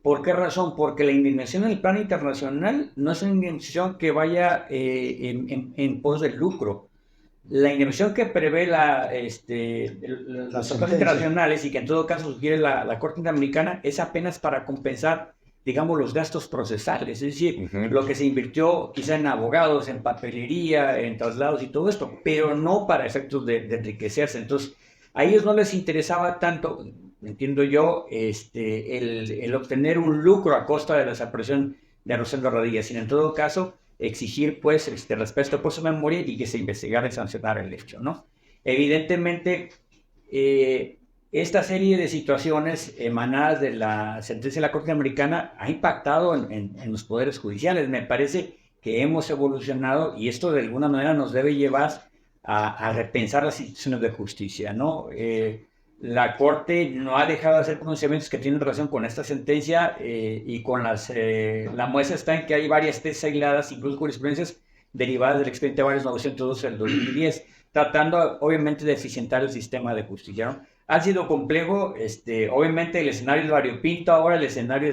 ¿Por qué razón? Porque la indignación en el plano internacional no es una indignación que vaya en pos del lucro. La indignación que prevé las cortes internacionales y que en todo caso sugiere la Corte Interamericana es apenas para compensar, digamos, los gastos procesales, es decir, lo que se invirtió quizá en abogados, en papelería, en traslados y todo esto, pero no para efectos de enriquecerse. Entonces, a ellos no les interesaba tanto, entiendo yo, el obtener un lucro a costa de la desaparición de Rosendo Radilla, sino en todo caso exigir pues respeto por su memoria y que se investigara y sancionara el hecho, ¿no? Evidentemente, esta serie de situaciones emanadas de la sentencia de la Corte Americana ha impactado en los poderes judiciales. Me parece que hemos evolucionado y esto de alguna manera nos debe llevar a repensar las instituciones de justicia, ¿no? La Corte no ha dejado de hacer pronunciamientos que tienen relación con esta sentencia y con la muestra está en que hay varias tesis aisladas, incluso jurisprudencias derivadas del expediente Varios 912 del 2010, tratando obviamente de eficientar el sistema de justicia, ¿no? Ha sido complejo, obviamente el escenario es variopinto, ahora el escenario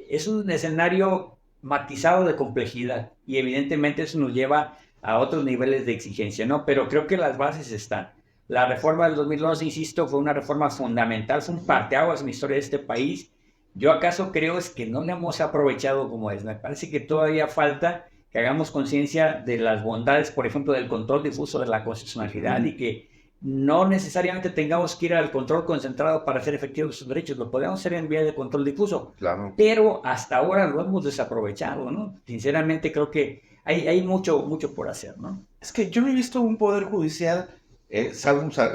es un escenario matizado de complejidad y evidentemente eso nos lleva a otros niveles de exigencia, ¿no? Pero creo que las bases están. La reforma del 2011, insisto, fue una reforma fundamental, fue un parteaguas en la historia de este país. Yo acaso creo es que no la hemos aprovechado como es. Me parece que todavía falta que hagamos conciencia de las bondades, por ejemplo, del control difuso de la constitucionalidad y que no necesariamente tengamos que ir al control concentrado para hacer efectivos sus derechos, lo podemos hacer en vía de control difuso, Claro. pero hasta ahora lo hemos desaprovechado, ¿no? Sinceramente creo que hay mucho por hacer, ¿no? Es que yo no he visto un poder judicial,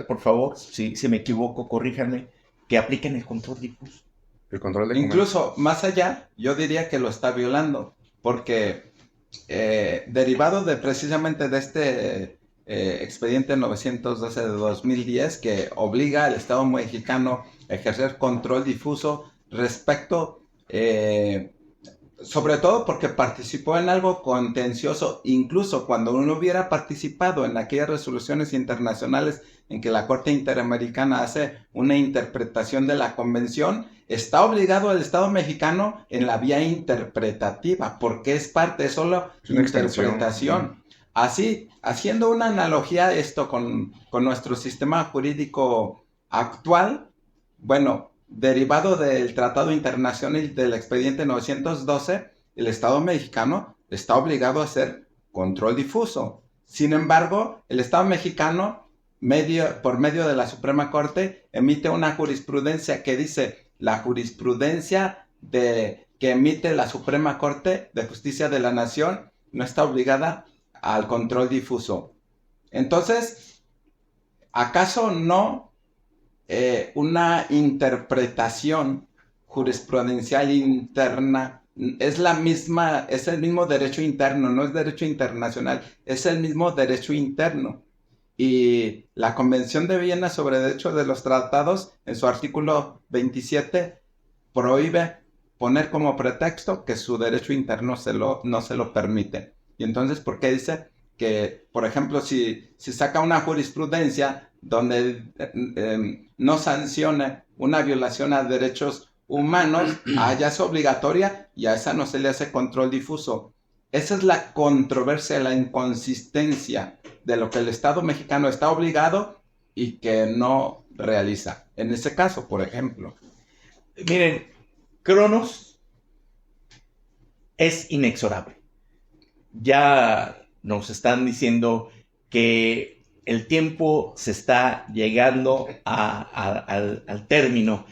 por favor, si me equivoco, corríjanme, que apliquen el control difuso. El control de Incluso más allá, yo diría que lo está violando, porque derivado de precisamente de este expediente 912 de 2010 que obliga al Estado mexicano a ejercer control difuso respecto, sobre todo porque participó en algo contencioso, incluso cuando uno hubiera participado en aquellas resoluciones internacionales en que la Corte Interamericana hace una interpretación de la convención, está obligado el Estado mexicano en la vía interpretativa, porque es parte, es solo interpretación. Así, haciendo una analogía esto con nuestro sistema jurídico actual, bueno, derivado del Tratado Internacional del Expediente 912, el Estado mexicano está obligado a hacer control difuso. Sin embargo, el Estado mexicano, por medio de la Suprema Corte, emite una jurisprudencia que dice: la jurisprudencia que emite la Suprema Corte de Justicia de la Nación no está obligada al control difuso. Entonces, ¿acaso no una interpretación jurisprudencial interna es el mismo derecho interno, no es derecho internacional, es el mismo derecho interno? Y la Convención de Viena sobre Derechos de los Tratados, en su artículo 27, prohíbe poner como pretexto que su derecho interno no se lo permite. Y entonces, ¿por qué dice que, por ejemplo, si saca una jurisprudencia donde no sancione una violación a derechos humanos, a ella es obligatoria y a esa no se le hace control difuso? Esa es la controversia, la inconsistencia de lo que el Estado mexicano está obligado y que no realiza. En ese caso, por ejemplo. Miren, Cronos es inexorable. Ya nos están diciendo que el tiempo se está llegando al término.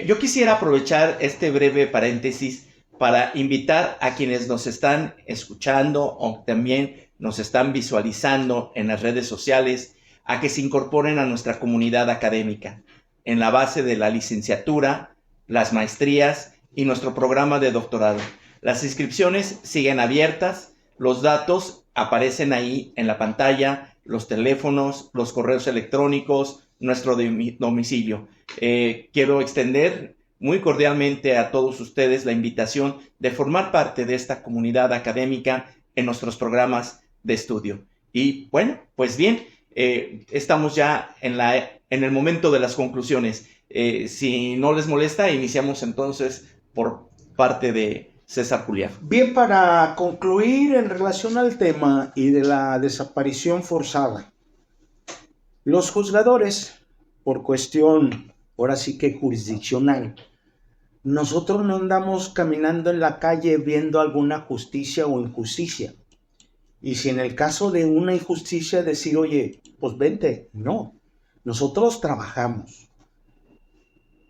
Yo quisiera aprovechar este breve paréntesis para invitar a quienes nos están escuchando o también nos están visualizando en las redes sociales a que se incorporen a nuestra comunidad académica en la base de la licenciatura, las maestrías y nuestro programa de doctorado. Las inscripciones siguen abiertas, los datos aparecen ahí en la pantalla, los teléfonos, los correos electrónicos, nuestro domicilio. Quiero extender muy cordialmente a todos ustedes la invitación de formar parte de esta comunidad académica en nuestros programas de estudio. Y bueno, pues bien, estamos ya en el momento de las conclusiones. Si no les molesta, iniciamos entonces por parte de César Julián. Bien, para concluir en relación al tema y de la desaparición forzada, los juzgadores, por cuestión, ahora sí que jurisdiccional, nosotros no andamos caminando en la calle viendo alguna justicia o injusticia. Y si en el caso de una injusticia decir, oye, pues vente, no. Nosotros trabajamos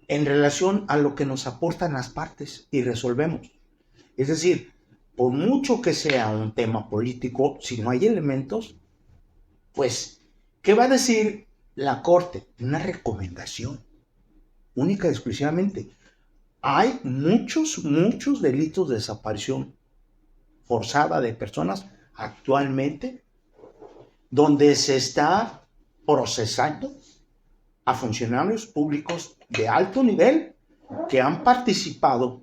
en relación a lo que nos aportan las partes y resolvemos. Es decir, por mucho que sea un tema político, si no hay elementos, pues, ¿qué va a decir la Corte? Una recomendación, única y exclusivamente. Hay muchos delitos de desaparición forzada de personas actualmente donde se está procesando a funcionarios públicos de alto nivel que han participado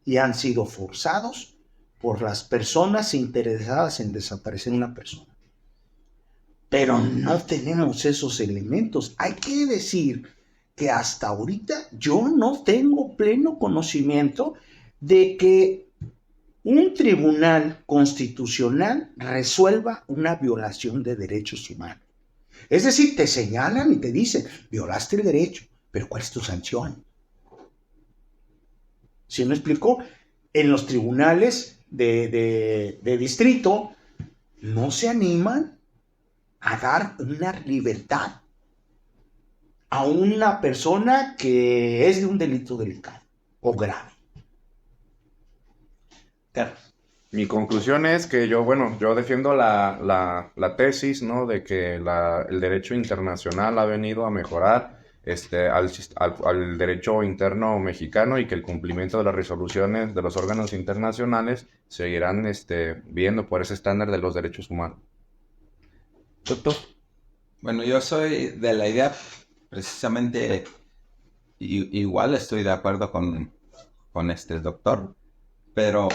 y han sido forzados por las personas interesadas en desaparecer una persona. Pero no tenemos esos elementos. Hay que decir que hasta ahorita yo no tengo pleno conocimiento de que un tribunal constitucional resuelva una violación de derechos humanos. Es decir, te señalan y te dicen, violaste el derecho, pero ¿cuál es tu sanción? ¿Sí me explicó? En los tribunales de distrito no se animan a dar una libertad a una persona que es de un delito delicado o grave. Carlos. Mi conclusión es que yo defiendo la tesis, ¿no? De que el derecho internacional ha venido a mejorar al derecho interno mexicano, y que el cumplimiento de las resoluciones de los órganos internacionales seguirán viendo por ese estándar de los derechos humanos. Doctor. Bueno, yo soy de la idea, precisamente, igual estoy de acuerdo con este doctor, pero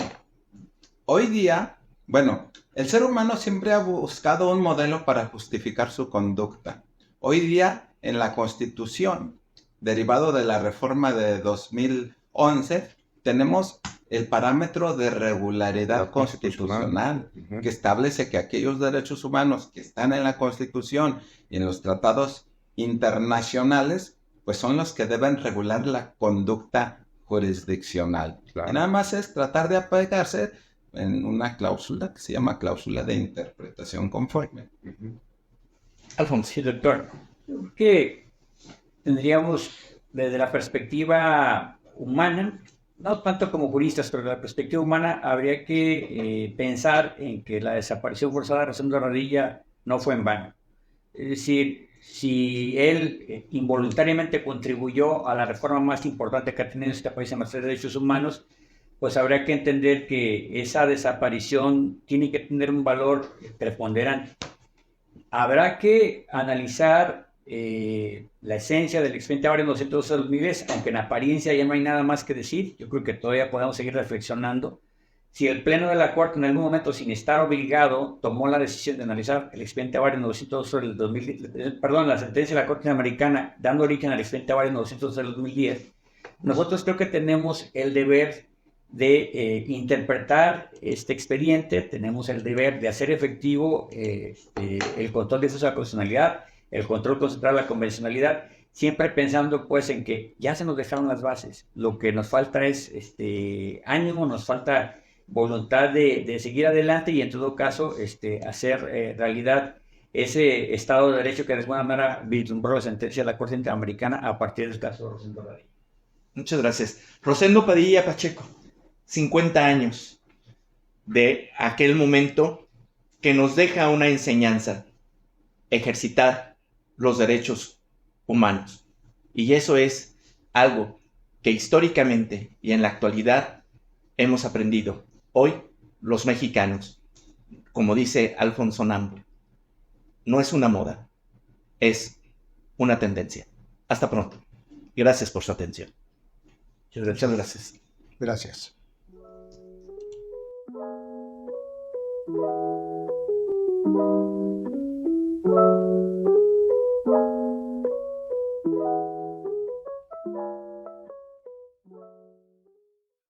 hoy día, bueno, el ser humano siempre ha buscado un modelo para justificar su conducta. Hoy día, en la Constitución, derivado de la reforma de 2011, tenemos el parámetro de regularidad constitucional, que establece que aquellos derechos humanos que están en la Constitución y en los tratados internacionales, pues son los que deben regular la conducta jurisdiccional. Claro. Y nada más es tratar de apegarse en una cláusula que se llama cláusula de interpretación conforme. Alfonso. Sí, doctor. Creo que tendríamos, desde la perspectiva humana, no tanto como juristas, pero desde la perspectiva humana, habría que pensar en que la desaparición forzada de Rosendo Radilla no fue en vano. Es decir, si él involuntariamente contribuyó a la reforma más importante que ha tenido este país en materia de derechos humanos, pues habría que entender que esa desaparición tiene que tener un valor preponderante. Habrá que analizar la esencia del expediente Áureo 212 de 2010, aunque en apariencia ya no hay nada más que decir. Yo creo que todavía podemos seguir reflexionando. Si el Pleno de la Corte en algún momento, sin estar obligado, tomó la decisión de analizar el expediente Áureo 212 del 2010, perdón, la sentencia de la Corte Interamericana, dando origen al expediente Áureo 212 del 2010, nosotros creo que tenemos el deber de interpretar este expediente, tenemos el deber de hacer efectivo el control de esa constitucionalidad, el control concentrado de la convencionalidad, siempre pensando pues en que ya se nos dejaron las bases. Lo que nos falta es ánimo, nos falta voluntad de seguir adelante, y en todo caso hacer realidad ese Estado de Derecho que de alguna manera vislumbró la sentencia de la Corte Interamericana a partir del caso de Rosendo Radilla. Muchas gracias. Rosendo Padilla Pacheco, 50 años de aquel momento que nos deja una enseñanza: ejercitar los derechos humanos. Y eso es algo que históricamente y en la actualidad hemos aprendido. Hoy, los mexicanos, como dice Alfonso Nambo, no es una moda, es una tendencia. Hasta pronto. Gracias por su atención. Muchas gracias. Gracias.